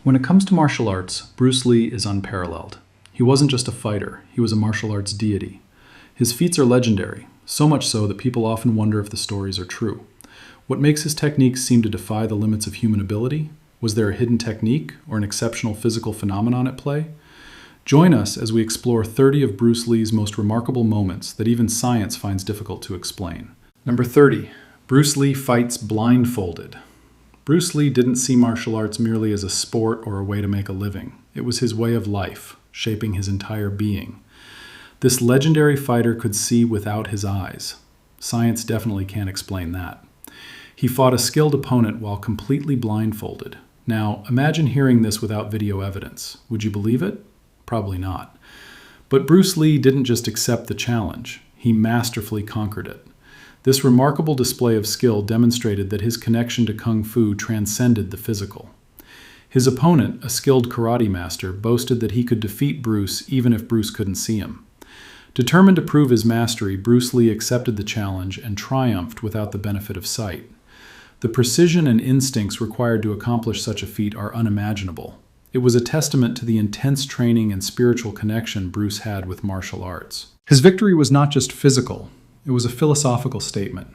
When it comes to martial arts, Bruce Lee is unparalleled. He wasn't just a fighter, he was a martial arts deity. His feats are legendary, so much so that people often wonder if the stories are true. What makes his techniques seem to defy the limits of human ability? Was there a hidden technique or an exceptional physical phenomenon at play? Join us as we explore 30 of Bruce Lee's most remarkable moments that even science finds difficult to explain. Number 30. Bruce Lee fights blindfolded. Bruce Lee didn't see martial arts merely as a sport or a way to make a living. It was his way of life, shaping his entire being. This legendary fighter could see without his eyes. Science definitely can't explain that. He fought a skilled opponent while completely blindfolded. Now, imagine hearing this without video evidence. Would you believe it? Probably not. But Bruce Lee didn't just accept the challenge. He masterfully conquered it. This remarkable display of skill demonstrated that his connection to Kung Fu transcended the physical. His opponent, a skilled karate master, boasted that he could defeat Bruce even if Bruce couldn't see him. Determined to prove his mastery, Bruce Lee accepted the challenge and triumphed without the benefit of sight. The precision and instincts required to accomplish such a feat are unimaginable. It was a testament to the intense training and spiritual connection Bruce had with martial arts. His victory was not just physical. It was a philosophical statement.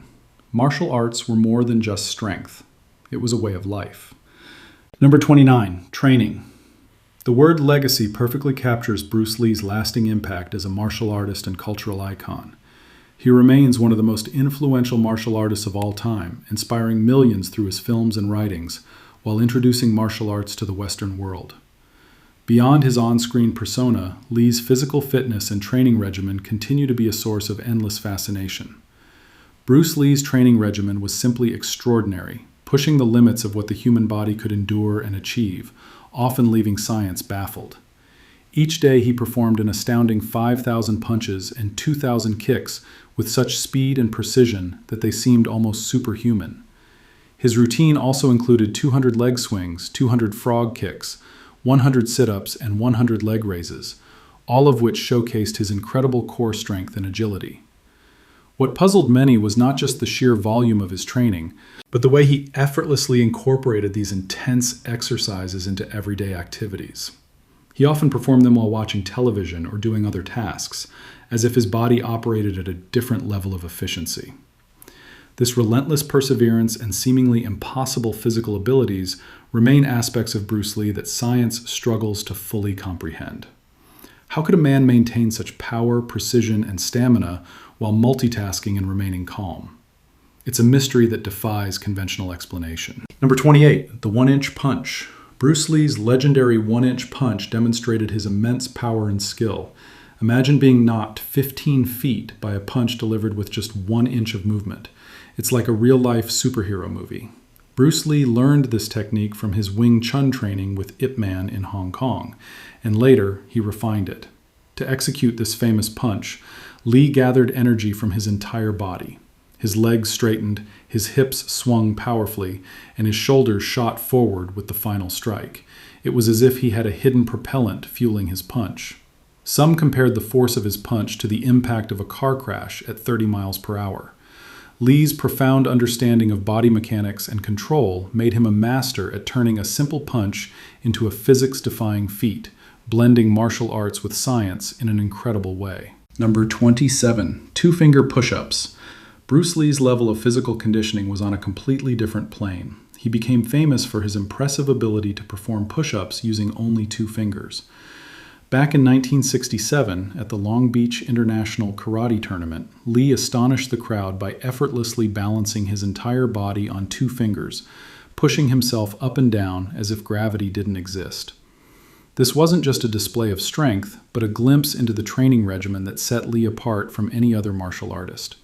Martial arts were more than just strength. It was a way of life. Number 29, training. The word legacy perfectly captures Bruce Lee's lasting impact as a martial artist and cultural icon. He remains one of the most influential martial artists of all time, inspiring millions through his films and writings, while introducing martial arts to the Western world. Beyond his on-screen persona, Lee's physical fitness and training regimen continue to be a source of endless fascination. Bruce Lee's training regimen was simply extraordinary, pushing the limits of what the human body could endure and achieve, often leaving science baffled. Each day he performed an astounding 5,000 punches and 2,000 kicks with such speed and precision that they seemed almost superhuman. His routine also included 200 leg swings, 200 frog kicks, 100 sit-ups, and 100 leg raises, all of which showcased his incredible core strength and agility. What puzzled many was not just the sheer volume of his training, but the way he effortlessly incorporated these intense exercises into everyday activities. He often performed them while watching television or doing other tasks, as if his body operated at a different level of efficiency. This relentless perseverance and seemingly impossible physical abilities remain aspects of Bruce Lee that science struggles to fully comprehend. How could a man maintain such power, precision, and stamina while multitasking and remaining calm? It's a mystery that defies conventional explanation. Number 28, the one-inch punch. Bruce Lee's legendary one-inch punch demonstrated his immense power and skill. Imagine being knocked 15 feet by a punch delivered with just 1 inch of movement. It's like a real-life superhero movie. Bruce Lee learned this technique from his Wing Chun training with Ip Man in Hong Kong, and later he refined it. To execute this famous punch, Lee gathered energy from his entire body. His legs straightened, his hips swung powerfully, and his shoulders shot forward with the final strike. It was as if he had a hidden propellant fueling his punch. Some compared the force of his punch to the impact of a car crash at 30 miles per hour. Lee's profound understanding of body mechanics and control made him a master at turning a simple punch into a physics-defying feat, blending martial arts with science in an incredible way. Number 27, two-finger push-ups. Bruce Lee's level of physical conditioning was on a completely different plane. He became famous for his impressive ability to perform push-ups using only 2 fingers. Back in 1967, at the Long Beach International Karate Tournament, Lee astonished the crowd by effortlessly balancing his entire body on 2 fingers, pushing himself up and down as if gravity didn't exist. This wasn't just a display of strength, but a glimpse into the training regimen that set Lee apart from any other martial artist.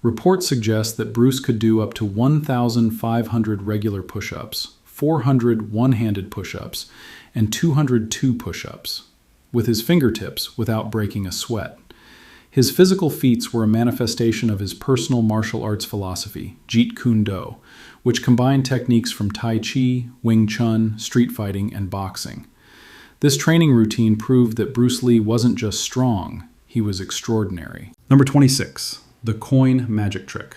Reports suggest that Bruce could do up to 1,500 regular push-ups, 400 one-handed push-ups, and 202 push-ups, with his fingertips without breaking a sweat. His physical feats were a manifestation of his personal martial arts philosophy, Jeet Kune Do, which combined techniques from Tai Chi, Wing Chun, street fighting, and boxing. This training routine proved that Bruce Lee wasn't just strong, he was extraordinary. Number 26, the coin magic trick.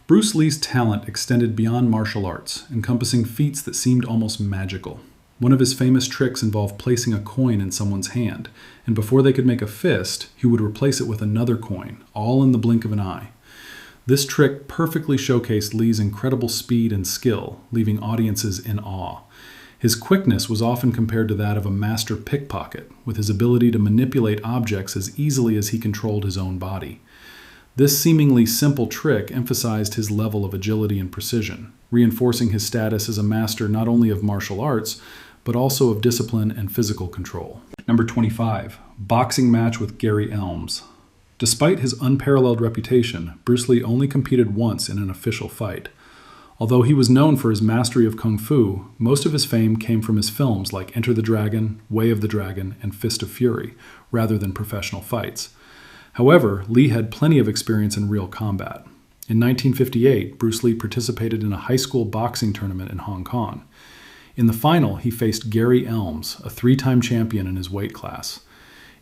Bruce Lee's talent extended beyond martial arts, encompassing feats that seemed almost magical. One of his famous tricks involved placing a coin in someone's hand, and before they could make a fist, he would replace it with another coin, all in the blink of an eye. This trick perfectly showcased Lee's incredible speed and skill, leaving audiences in awe. His quickness was often compared to that of a master pickpocket, with his ability to manipulate objects as easily as he controlled his own body. This seemingly simple trick emphasized his level of agility and precision, reinforcing his status as a master not only of martial arts, but also of discipline and physical control. Number 25, boxing match with Gary Elms. Despite his unparalleled reputation, Bruce Lee only competed once in an official fight. Although he was known for his mastery of Kung Fu, most of his fame came from his films like Enter the Dragon, Way of the Dragon, and Fist of Fury, rather than professional fights. However, Lee had plenty of experience in real combat. In 1958, Bruce Lee participated in a high school boxing tournament in Hong Kong. In the final, he faced Gary Elms, a 3-time champion in his weight class.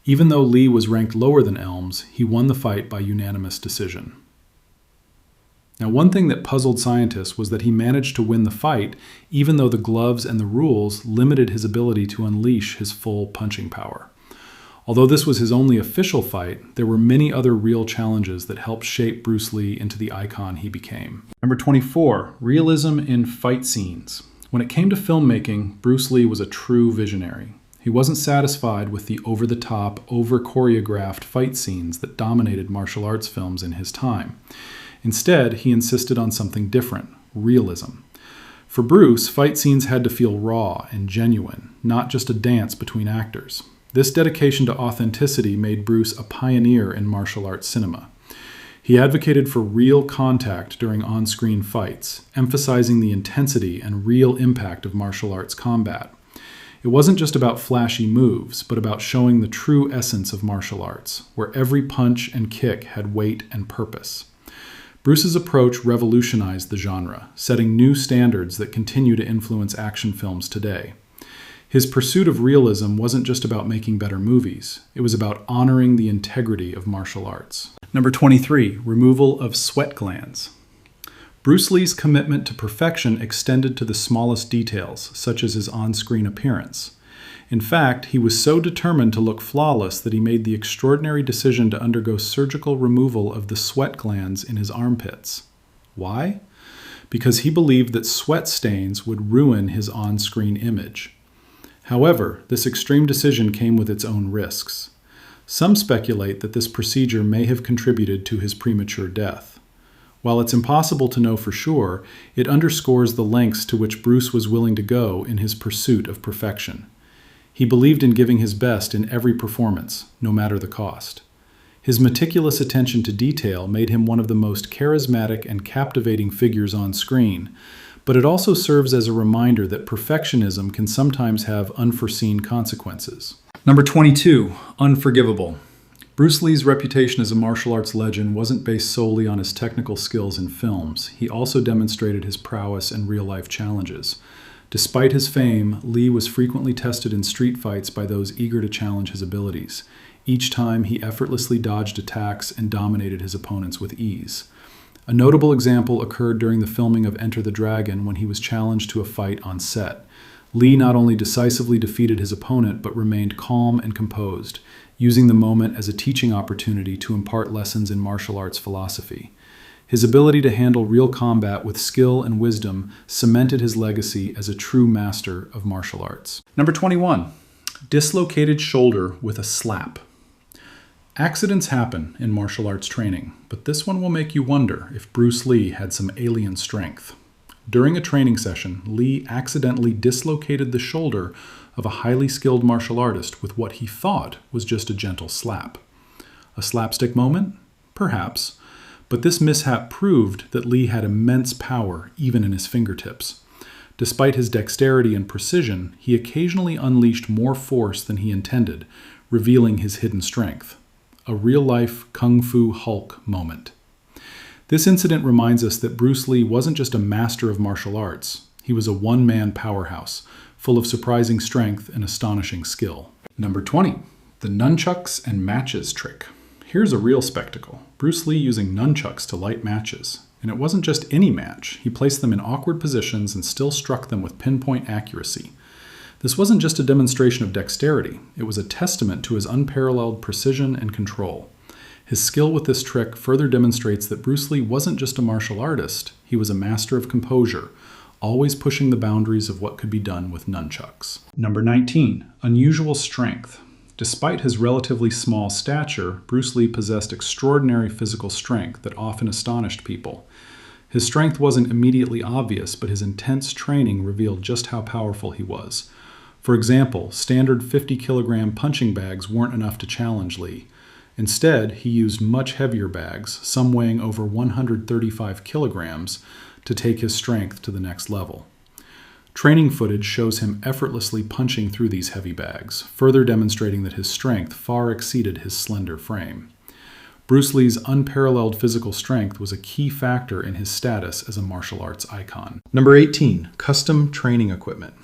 Even though Lee was ranked lower than Elms, he won the fight by unanimous decision. Now, one thing that puzzled scientists was that he managed to win the fight, even though the gloves and the rules limited his ability to unleash his full punching power. Although this was his only official fight, there were many other real challenges that helped shape Bruce Lee into the icon he became. Number 24, realism in fight scenes. When it came to filmmaking, Bruce Lee was a true visionary. He wasn't satisfied with the over-the-top, over-choreographed fight scenes that dominated martial arts films in his time. Instead, he insisted on something different, realism. For Bruce, fight scenes had to feel raw and genuine, not just a dance between actors. This dedication to authenticity made Bruce a pioneer in martial arts cinema. He advocated for real contact during on-screen fights, emphasizing the intensity and real impact of martial arts combat. It wasn't just about flashy moves, but about showing the true essence of martial arts, where every punch and kick had weight and purpose. Bruce's approach revolutionized the genre, setting new standards that continue to influence action films today. His pursuit of realism wasn't just about making better movies. It was about honoring the integrity of martial arts. Number 23, removal of sweat glands. Bruce Lee's commitment to perfection extended to the smallest details, such as his on-screen appearance. In fact, he was so determined to look flawless that he made the extraordinary decision to undergo surgical removal of the sweat glands in his armpits. Why? Because he believed that sweat stains would ruin his on-screen image. However, this extreme decision came with its own risks. Some speculate that this procedure may have contributed to his premature death. While it's impossible to know for sure, it underscores the lengths to which Bruce was willing to go in his pursuit of perfection. He believed in giving his best in every performance, no matter the cost. His meticulous attention to detail made him one of the most charismatic and captivating figures on screen, but it also serves as a reminder that perfectionism can sometimes have unforeseen consequences. Number 22, unforgivable. Bruce Lee's reputation as a martial arts legend wasn't based solely on his technical skills in films. He also demonstrated his prowess in real-life challenges. Despite his fame, Lee was frequently tested in street fights by those eager to challenge his abilities. Each time, he effortlessly dodged attacks and dominated his opponents with ease. A notable example occurred during the filming of Enter the Dragon when he was challenged to a fight on set. Lee not only decisively defeated his opponent, but remained calm and composed, using the moment as a teaching opportunity to impart lessons in martial arts philosophy. His ability to handle real combat with skill and wisdom cemented his legacy as a true master of martial arts. Number 21, dislocated shoulder with a slap. Accidents happen in martial arts training, but this one will make you wonder if Bruce Lee had some alien strength. During a training session, Lee accidentally dislocated the shoulder of a highly skilled martial artist with what he thought was just a gentle slap. A slapstick moment? Perhaps. But this mishap proved that Lee had immense power even in his fingertips. Despite his dexterity and precision, he occasionally unleashed more force than he intended, revealing his hidden strength. A real-life Kung Fu Hulk moment. This incident reminds us that Bruce Lee wasn't just a master of martial arts. He was a one-man powerhouse, full of surprising strength and astonishing skill. Number 20, the nunchucks and matches trick. Here's a real spectacle. Bruce Lee using nunchucks to light matches. And it wasn't just any match. He placed them in awkward positions and still struck them with pinpoint accuracy. This wasn't just a demonstration of dexterity, it was a testament to his unparalleled precision and control. His skill with this trick further demonstrates that Bruce Lee wasn't just a martial artist, he was a master of composure, always pushing the boundaries of what could be done with nunchucks. Number 19, unusual strength. Despite his relatively small stature, Bruce Lee possessed extraordinary physical strength that often astonished people. His strength wasn't immediately obvious, but his intense training revealed just how powerful he was. For example, standard 50-kilogram punching bags weren't enough to challenge Lee. Instead, he used much heavier bags, some weighing over 135 kilograms, to take his strength to the next level. Training footage shows him effortlessly punching through these heavy bags, further demonstrating that his strength far exceeded his slender frame. Bruce Lee's unparalleled physical strength was a key factor in his status as a martial arts icon. Number 18, custom training equipment.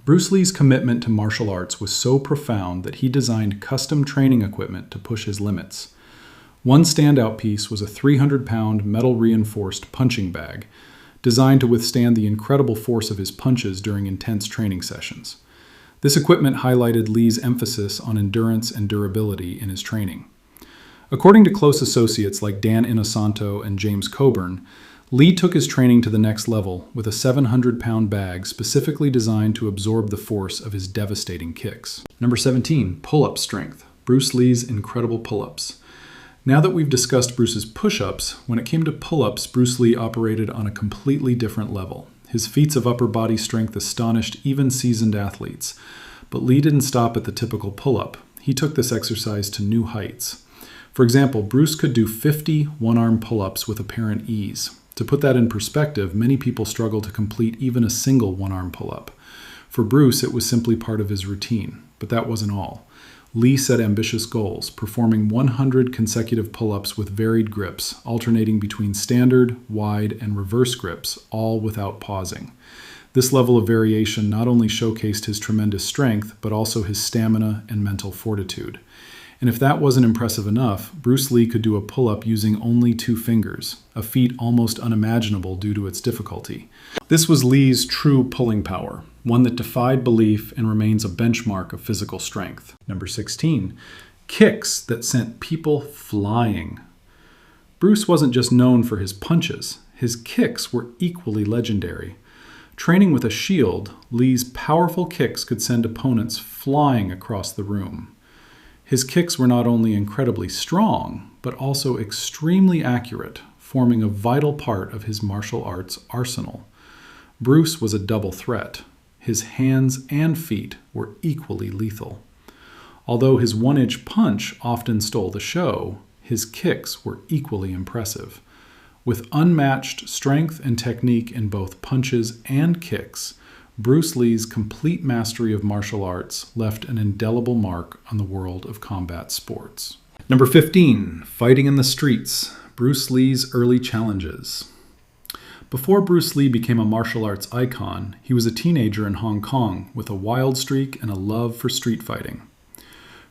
Bruce Lee's commitment to martial arts was so profound that he designed custom training equipment to push his limits. One standout piece was a 300-pound metal-reinforced punching bag, designed to withstand the incredible force of his punches during intense training sessions. This equipment highlighted Lee's emphasis on endurance and durability in his training. According to close associates like Dan Inosanto and James Coburn, Lee took his training to the next level with a 700-pound bag specifically designed to absorb the force of his devastating kicks. Number 17, pull-up strength. Bruce Lee's incredible pull-ups. Now that we've discussed Bruce's push-ups, when it came to pull-ups, Bruce Lee operated on a completely different level. His feats of upper body strength astonished even seasoned athletes. But Lee didn't stop at the typical pull-up. He took this exercise to new heights. For example, Bruce could do 50 one-arm pull-ups with apparent ease. To put that in perspective, many people struggle to complete even a single one-arm pull-up. For Bruce, it was simply part of his routine, but that wasn't all. Lee set ambitious goals, performing 100 consecutive pull-ups with varied grips, alternating between standard, wide, and reverse grips, all without pausing. This level of variation not only showcased his tremendous strength, but also his stamina and mental fortitude. And if that wasn't impressive enough, Bruce Lee could do a pull-up using only 2 fingers, a feat almost unimaginable due to its difficulty. This was Lee's true pulling power, one that defied belief and remains a benchmark of physical strength. Number 16, kicks that sent people flying. Bruce wasn't just known for his punches, his kicks were equally legendary. Training with a shield, Lee's powerful kicks could send opponents flying across the room. His kicks were not only incredibly strong, but also extremely accurate, forming a vital part of his martial arts arsenal. Bruce was a double threat. His hands and feet were equally lethal. Although his one-inch punch often stole the show, his kicks were equally impressive. With unmatched strength and technique in both punches and kicks, Bruce Lee's complete mastery of martial arts left an indelible mark on the world of combat sports. Number 15, fighting in the streets. Bruce Lee's early challenges. Before Bruce Lee became a martial arts icon, he was a teenager in Hong Kong with a wild streak and a love for street fighting.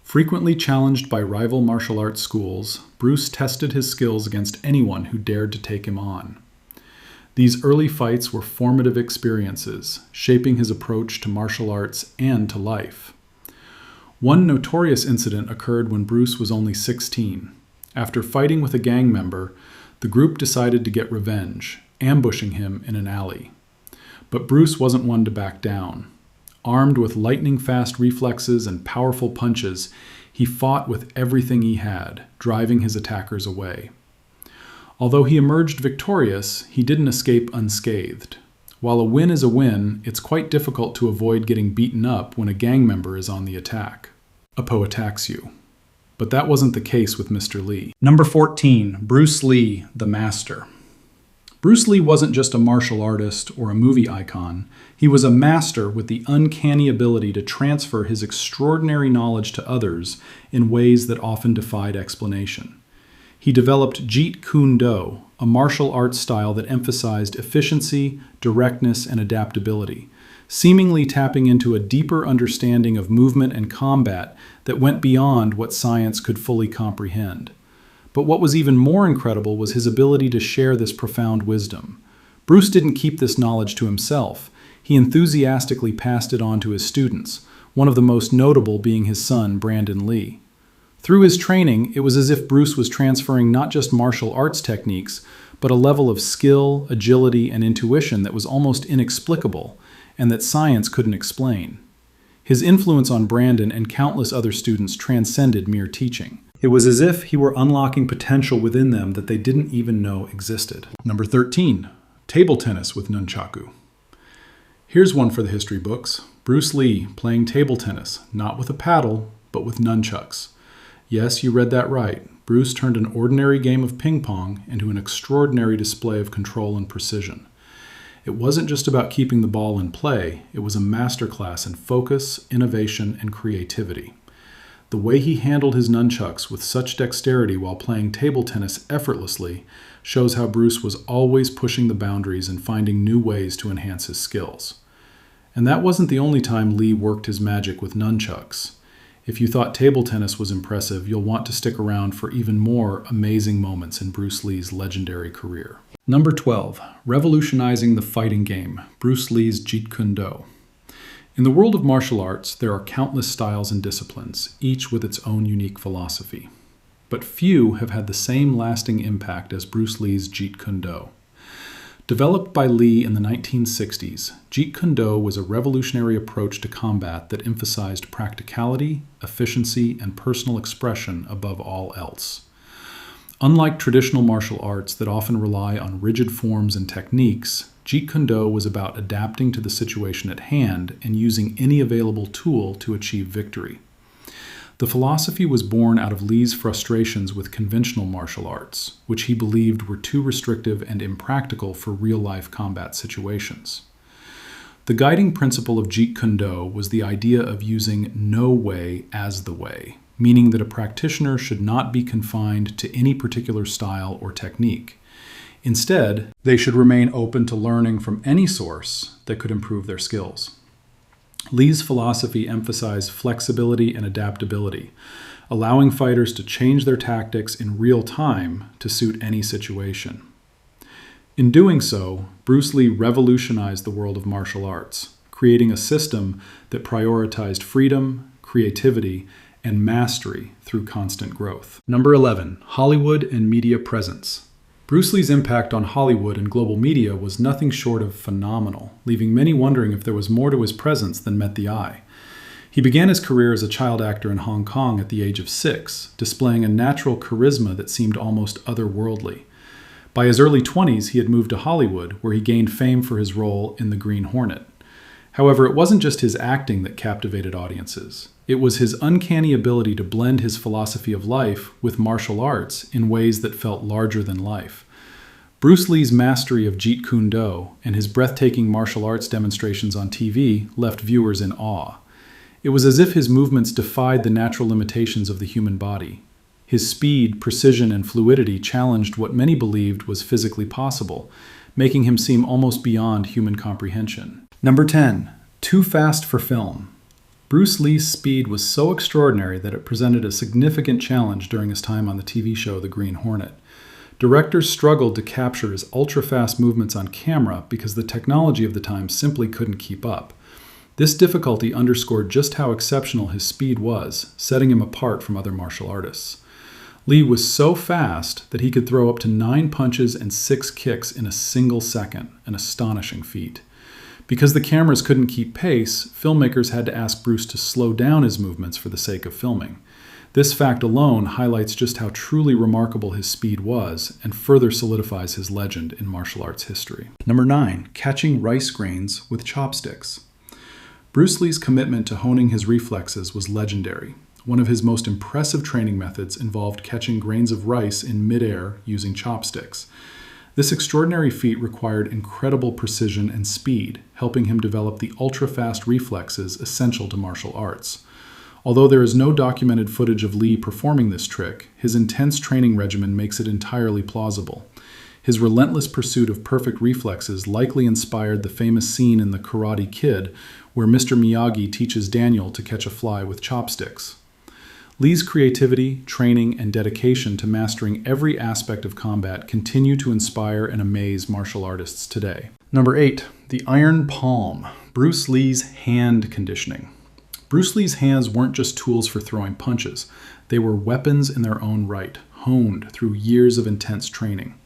Frequently challenged by rival martial arts schools, Bruce tested his skills against anyone who dared to take him on. These early fights were formative experiences, shaping his approach to martial arts and to life. One notorious incident occurred when Bruce was only 16. After fighting with a gang member, the group decided to get revenge, ambushing him in an alley. But Bruce wasn't one to back down. Armed with lightning-fast reflexes and powerful punches, he fought with everything he had, driving his attackers away. Although he emerged victorious, he didn't escape unscathed. While a win is a win, it's quite difficult to avoid getting beaten up when a gang member is on the attack. A Poe attacks you. But that wasn't the case with Mr. Lee. Number 14, Bruce Lee, the Master. Bruce Lee wasn't just a martial artist or a movie icon. He was a master with the uncanny ability to transfer his extraordinary knowledge to others in ways that often defied explanation. He developed Jeet Kune Do, a martial arts style that emphasized efficiency, directness, and adaptability, seemingly tapping into a deeper understanding of movement and combat that went beyond what science could fully comprehend. But what was even more incredible was his ability to share this profound wisdom. Bruce didn't keep this knowledge to himself. He enthusiastically passed it on to his students, one of the most notable being his son, Brandon Lee. Through his training, it was as if Bruce was transferring not just martial arts techniques, but a level of skill, agility, and intuition that was almost inexplicable and that science couldn't explain. His influence on Brandon and countless other students transcended mere teaching. It was as if he were unlocking potential within them that they didn't even know existed. Number 13, table tennis with nunchaku. Here's one for the history books. Bruce Lee playing table tennis, not with a paddle, but with nunchucks. Yes, you read that right. Bruce turned an ordinary game of ping pong into an extraordinary display of control and precision. It wasn't just about keeping the ball in play, it was a masterclass in focus, innovation, and creativity. The way he handled his nunchucks with such dexterity while playing table tennis effortlessly shows how Bruce was always pushing the boundaries and finding new ways to enhance his skills. And that wasn't the only time Lee worked his magic with nunchucks. If you thought table tennis was impressive, you'll want to stick around for even more amazing moments in Bruce Lee's legendary career. Number 12, revolutionizing the fighting game, Bruce Lee's Jeet Kune Do. In the world of martial arts, there are countless styles and disciplines, each with its own unique philosophy. But few have had the same lasting impact as Bruce Lee's Jeet Kune Do. Developed by Lee in the 1960s, Jeet Kune Do was a revolutionary approach to combat that emphasized practicality, efficiency, and personal expression above all else. Unlike traditional martial arts that often rely on rigid forms and techniques, Jeet Kune Do was about adapting to the situation at hand and using any available tool to achieve victory. The philosophy was born out of Lee's frustrations with conventional martial arts, which he believed were too restrictive and impractical for real-life combat situations. The guiding principle of Jeet Kune Do was the idea of using no way as the way, meaning that a practitioner should not be confined to any particular style or technique. Instead, they should remain open to learning from any source that could improve their skills. Lee's philosophy emphasized flexibility and adaptability, allowing fighters to change their tactics in real time to suit any situation. In doing so, Bruce Lee revolutionized the world of martial arts, creating a system that prioritized freedom, creativity, and mastery through constant growth. Number 11, Hollywood and media presence. Bruce Lee's impact on Hollywood and global media was nothing short of phenomenal, leaving many wondering if there was more to his presence than met the eye. He began his career as a child actor in Hong Kong at the age of 6, displaying a natural charisma that seemed almost otherworldly. By his early 20s, he had moved to Hollywood, where he gained fame for his role in The Green Hornet. However, it wasn't just his acting that captivated audiences. It was his uncanny ability to blend his philosophy of life with martial arts in ways that felt larger than life. Bruce Lee's mastery of Jeet Kune Do and his breathtaking martial arts demonstrations on TV left viewers in awe. It was as if his movements defied the natural limitations of the human body. His speed, precision, and fluidity challenged what many believed was physically possible, making him seem almost beyond human comprehension. Number 10, too fast for film. Bruce Lee's speed was so extraordinary that it presented a significant challenge during his time on the TV show The Green Hornet. Directors struggled to capture his ultra-fast movements on camera because the technology of the time simply couldn't keep up. This difficulty underscored just how exceptional his speed was, setting him apart from other martial artists. Lee was so fast that he could throw up to 9 punches and 6 kicks in a single second, an astonishing feat. Because the cameras couldn't keep pace, filmmakers had to ask Bruce to slow down his movements for the sake of filming. This fact alone highlights just how truly remarkable his speed was and further solidifies his legend in martial arts history. Number 9, catching rice grains with chopsticks. Bruce Lee's commitment to honing his reflexes was legendary. One of his most impressive training methods involved catching grains of rice in midair using chopsticks. This extraordinary feat required incredible precision and speed, helping him develop the ultra-fast reflexes essential to martial arts. Although there is no documented footage of Lee performing this trick, his intense training regimen makes it entirely plausible. His relentless pursuit of perfect reflexes likely inspired the famous scene in The Karate Kid, where Mr. Miyagi teaches Daniel to catch a fly with chopsticks. Lee's creativity, training, and dedication to mastering every aspect of combat continue to inspire and amaze martial artists today. Number 8, the iron palm, Bruce Lee's hand conditioning. Bruce Lee's hands weren't just tools for throwing punches. They were weapons in their own right, honed through years of intense training.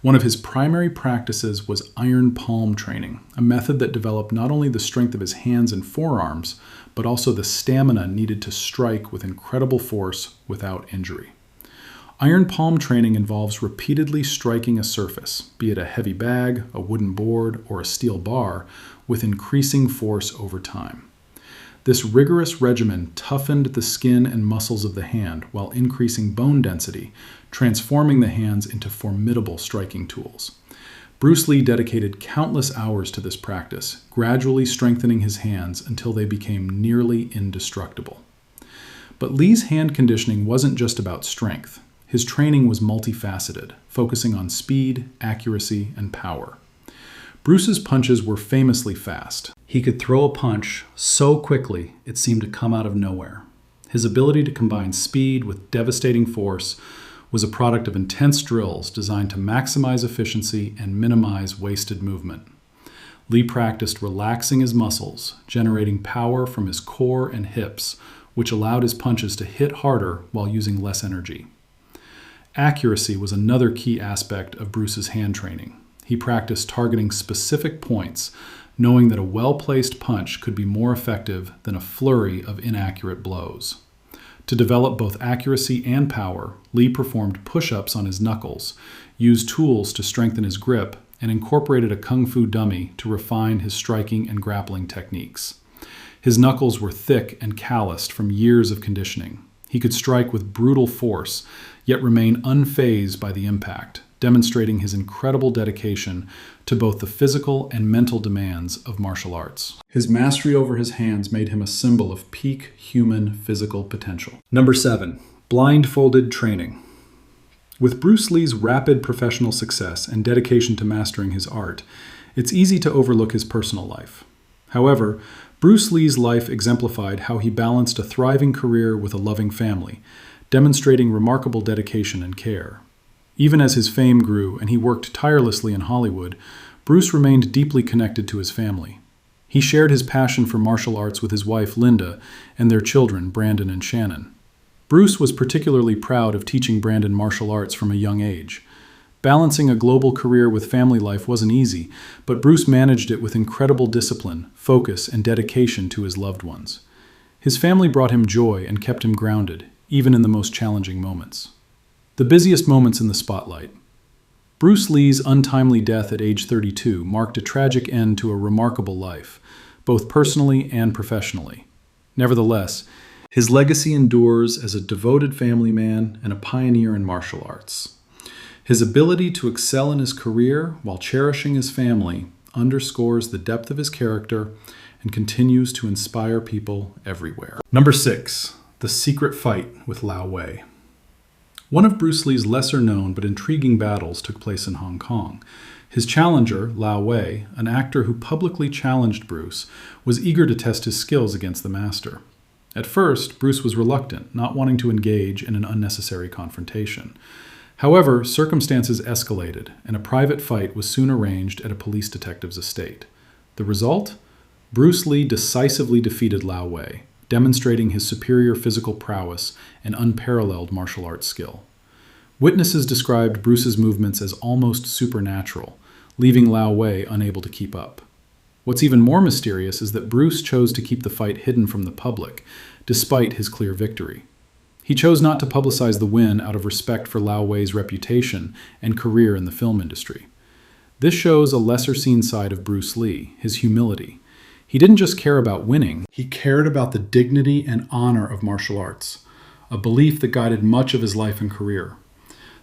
One of his primary practices was iron palm training, a method that developed not only the strength of his hands and forearms, but also the stamina needed to strike with incredible force without injury. Iron palm training involves repeatedly striking a surface, be it a heavy bag, a wooden board, or a steel bar, with increasing force over time. This rigorous regimen toughened the skin and muscles of the hand while increasing bone density, transforming the hands into formidable striking tools. Bruce Lee dedicated countless hours to this practice, gradually strengthening his hands until they became nearly indestructible. But Lee's hand conditioning wasn't just about strength. His training was multifaceted, focusing on speed, accuracy, and power. Bruce's punches were famously fast. He could throw a punch so quickly it seemed to come out of nowhere. His ability to combine speed with devastating force was a product of intense drills designed to maximize efficiency and minimize wasted movement. Lee practiced relaxing his muscles, generating power from his core and hips, which allowed his punches to hit harder while using less energy. Accuracy was another key aspect of Bruce's hand training. He practiced targeting specific points, knowing that a well-placed punch could be more effective than a flurry of inaccurate blows. To develop both accuracy and power, Lee performed push-ups on his knuckles, used tools to strengthen his grip, and incorporated a kung fu dummy to refine his striking and grappling techniques. His knuckles were thick and calloused from years of conditioning. He could strike with brutal force, yet remain unfazed by the impact, demonstrating his incredible dedication to both the physical and mental demands of martial arts. His mastery over his hands made him a symbol of peak human physical potential. Number 7, blindfolded training. With Bruce Lee's rapid professional success and dedication to mastering his art, it's easy to overlook his personal life. However, Bruce Lee's life exemplified how he balanced a thriving career with a loving family, demonstrating remarkable dedication and care. Even as his fame grew and he worked tirelessly in Hollywood, Bruce remained deeply connected to his family. He shared his passion for martial arts with his wife, Linda, and their children, Brandon and Shannon. Bruce was particularly proud of teaching Brandon martial arts from a young age. Balancing a global career with family life wasn't easy, but Bruce managed it with incredible discipline, focus, and dedication to his loved ones. His family brought him joy and kept him grounded, even in the most challenging moments. The busiest moments in the spotlight. Bruce Lee's untimely death at age 32 marked a tragic end to a remarkable life, both personally and professionally. Nevertheless, his legacy endures as a devoted family man and a pioneer in martial arts. His ability to excel in his career while cherishing his family underscores the depth of his character and continues to inspire people everywhere. Number 6, the secret fight with Lao Wei. One of Bruce Lee's lesser-known but intriguing battles took place in Hong Kong. His challenger, Lao Wei, an actor who publicly challenged Bruce, was eager to test his skills against the master. At first, Bruce was reluctant, not wanting to engage in an unnecessary confrontation. However, circumstances escalated, and a private fight was soon arranged at a police detective's estate. The result? Bruce Lee decisively defeated Lao Wei, demonstrating his superior physical prowess and unparalleled martial arts skill. Witnesses described Bruce's movements as almost supernatural, leaving Lao Wei unable to keep up. What's even more mysterious is that Bruce chose to keep the fight hidden from the public, despite his clear victory. He chose not to publicize the win out of respect for Lao Wei's reputation and career in the film industry. This shows a lesser-seen side of Bruce Lee, his humility. He didn't just care about winning, he cared about the dignity and honor of martial arts, a belief that guided much of his life and career.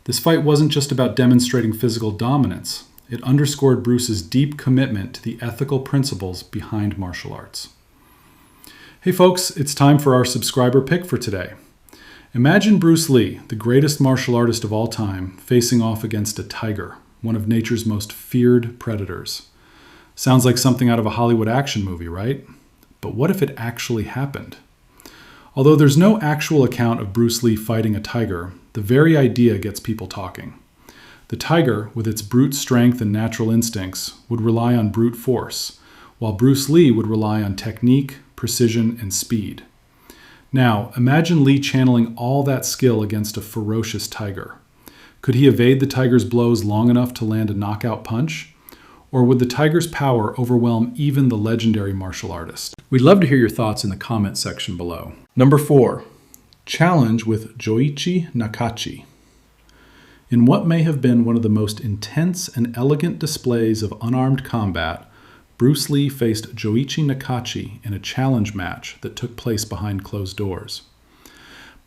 This fight wasn't just about demonstrating physical dominance, it underscored Bruce's deep commitment to the ethical principles behind martial arts. Hey folks, it's time for our subscriber pick for today. Imagine Bruce Lee, the greatest martial artist of all time, facing off against a tiger, one of nature's most feared predators. Sounds like something out of a Hollywood action movie, right? But what if it actually happened? Although there's no actual account of Bruce Lee fighting a tiger, the very idea gets people talking. The tiger, with its brute strength and natural instincts, would rely on brute force, while Bruce Lee would rely on technique, precision, and speed. Now, imagine Lee channeling all that skill against a ferocious tiger. Could he evade the tiger's blows long enough to land a knockout punch? Or would the tiger's power overwhelm even the legendary martial artist? We'd love to hear your thoughts in the comment section below. Number 4. Challenge with Joichi Nakachi. In what may have been one of the most intense and elegant displays of unarmed combat, Bruce Lee faced Joichi Nakachi in a challenge match that took place behind closed doors.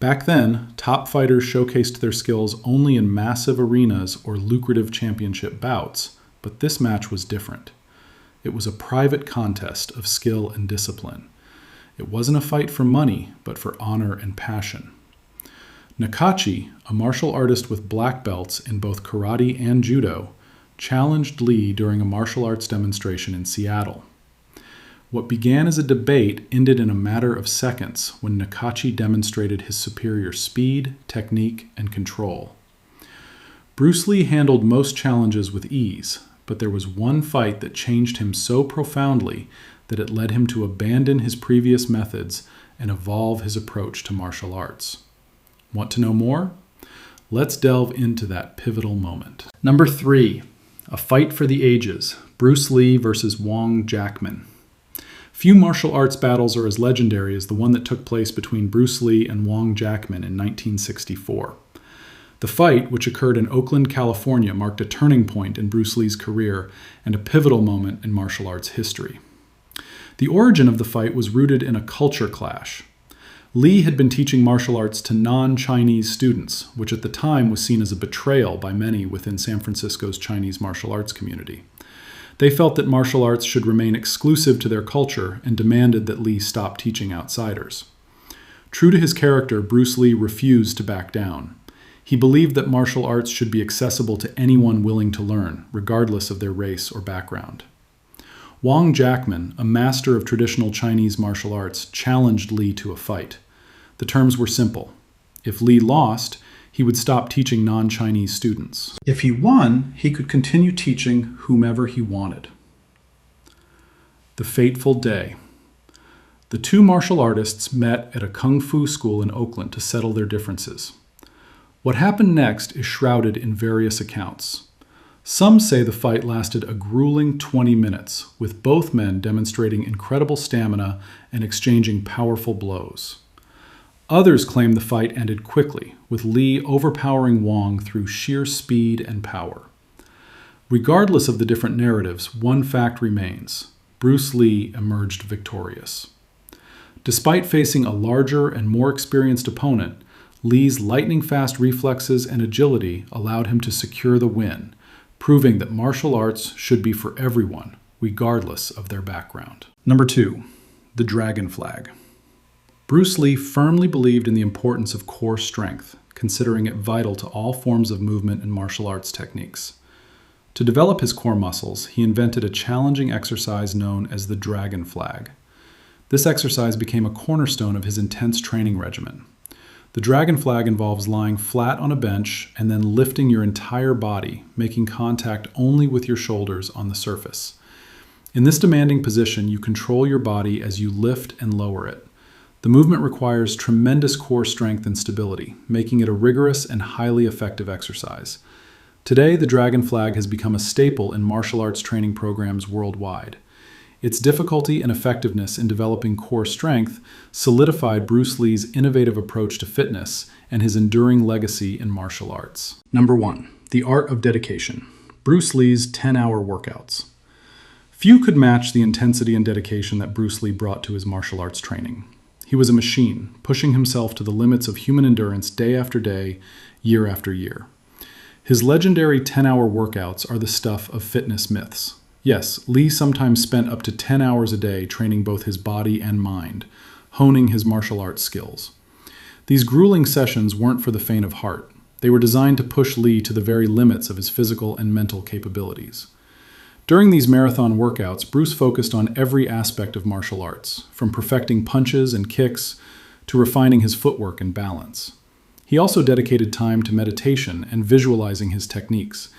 Back then, top fighters showcased their skills only in massive arenas or lucrative championship bouts, but this match was different. It was a private contest of skill and discipline. It wasn't a fight for money, but for honor and passion. Nakachi, a martial artist with black belts in both karate and judo, challenged Lee during a martial arts demonstration in Seattle. What began as a debate ended in a matter of seconds when Nakachi demonstrated his superior speed, technique, and control. Bruce Lee handled most challenges with ease, but there was one fight that changed him so profoundly that it led him to abandon his previous methods and evolve his approach to martial arts. Want to know more? Let's delve into that pivotal moment. Number 3. A fight for the ages. Bruce Lee versus Wong Jackman. Few martial arts battles are as legendary as the one that took place between Bruce Lee and Wong Jackman in 1964. The fight, which occurred in Oakland, California, marked a turning point in Bruce Lee's career and a pivotal moment in martial arts history. The origin of the fight was rooted in a culture clash. Lee had been teaching martial arts to non-Chinese students, which at the time was seen as a betrayal by many within San Francisco's Chinese martial arts community. They felt that martial arts should remain exclusive to their culture and demanded that Lee stop teaching outsiders. True to his character, Bruce Lee refused to back down. He believed that martial arts should be accessible to anyone willing to learn, regardless of their race or background. Wong Jackman, a master of traditional Chinese martial arts, challenged Lee to a fight. The terms were simple. If Lee lost, he would stop teaching non-Chinese students. If he won, he could continue teaching whomever he wanted. The fateful day. The two martial artists met at a kung fu school in Oakland to settle their differences. What happened next is shrouded in various accounts. Some say the fight lasted a grueling 20 minutes, with both men demonstrating incredible stamina and exchanging powerful blows. Others claim the fight ended quickly, with Lee overpowering Wong through sheer speed and power. Regardless of the different narratives, one fact remains: Bruce Lee emerged victorious. Despite facing a larger and more experienced opponent, Lee's lightning-fast reflexes and agility allowed him to secure the win, proving that martial arts should be for everyone, regardless of their background. Number 2. The Dragon Flag. Bruce Lee firmly believed in the importance of core strength, considering it vital to all forms of movement and martial arts techniques. To develop his core muscles, he invented a challenging exercise known as the Dragon Flag. This exercise became a cornerstone of his intense training regimen. The Dragon Flag involves lying flat on a bench and then lifting your entire body, making contact only with your shoulders on the surface. In this demanding position, you control your body as you lift and lower it. The movement requires tremendous core strength and stability, making it a rigorous and highly effective exercise. Today, the Dragon Flag has become a staple in martial arts training programs worldwide. Its difficulty and effectiveness in developing core strength solidified Bruce Lee's innovative approach to fitness and his enduring legacy in martial arts. Number 1. The Art of Dedication. Bruce Lee's 10-hour workouts. Few could match the intensity and dedication that Bruce Lee brought to his martial arts training. He was a machine, pushing himself to the limits of human endurance day after day, year after year. His legendary 10-hour workouts are the stuff of fitness myths. Yes, Lee sometimes spent up to 10 hours a day training both his body and mind, honing his martial arts skills. These grueling sessions weren't for the faint of heart. They were designed to push Lee to the very limits of his physical and mental capabilities. During these marathon workouts, Bruce focused on every aspect of martial arts, from perfecting punches and kicks to refining his footwork and balance. He also dedicated time to meditation and visualizing his techniques,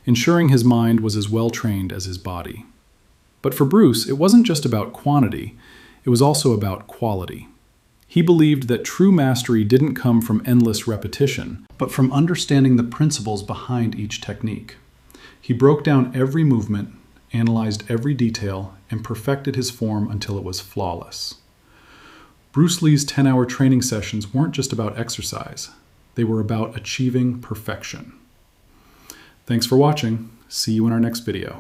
ensuring his mind was as well trained as his body. But for Bruce, it wasn't just about quantity, it was also about quality. He believed that true mastery didn't come from endless repetition, but from understanding the principles behind each technique. He broke down every movement, analyzed every detail, and perfected his form until it was flawless. Bruce Lee's 10-hour training sessions weren't just about exercise. They were about achieving perfection. Thanks for watching. See you in our next video.